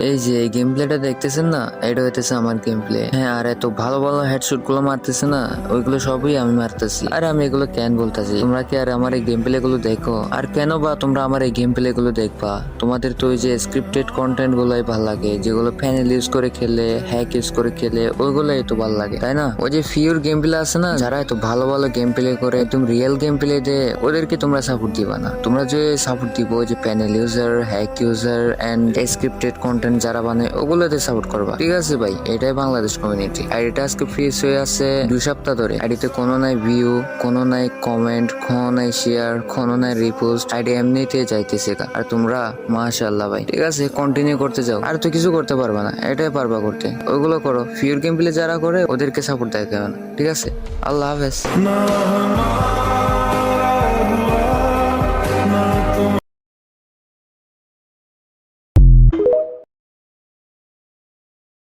এই যে এই গেম প্লেটা দেখতেছেন না, এটা হইতেছে আমার গেম প্লে। হ্যাঁ, আর এত ভালো ভালো হেডশট গুলো মারতেছে না, ওইগুলো সবই আমি মারতেছি। আর আমি এগুলো কেন বলতেছি, তোমরা কি আর আমার এই গেম প্লে গুলো দেখো? আর কেন বা তোমরা আমার এই গেম প্লে গুলো দেখবা? তোমাদের তো ওই যে স্ক্রিপ্টেড কন্টেন্ট গুলাই ভালো লাগে, যেগুলো প্যানেল ইউজ করে খেলে, হ্যাক ইউজ করে খেলে, ওইগুলাই তো ভালো লাগে, তাই না? ওই যে ফিউর গেম প্লে আছে না, যারা এত ভালো ভালো গেম প্লে করে, একদম রিয়েল গেম প্লে দেয়, ওদেরকে তোমরা সাপোর্ট দিবা না। তোমরা যে সাপোর্ট দিব ওই যে panel user, hack user and scripted content যারা বানায়, ওগুলোতে সাপোর্ট করবা, ঠিক আছে ভাই? এটাই বাংলাদেশ কমিউনিটি। আইডিটা আজকে ফ্রিজ হয়ে আছে 2 সপ্তাহ ধরে। আইডিতে কোনো নাই ভিউ, কোনো নাই কমেন্ট, কোনো নাই শেয়ার, কোনো নাই রিপোস্ট। আইডি এমনিতে যাইতেছে। আর তোমরা মাশাআল্লাহ ভাই, ঠিক আছে, কন্টিনিউ করতে যাও। আর তো কিছু করতে পারবা না, এটাই পারবা করতে, ওইগুলো করো। ফিউর গেম প্লে যারা করে ওদেরকে সাপোর্ট দেখাবে না, ঠিক আছে? আল্লাহ হাফেজ।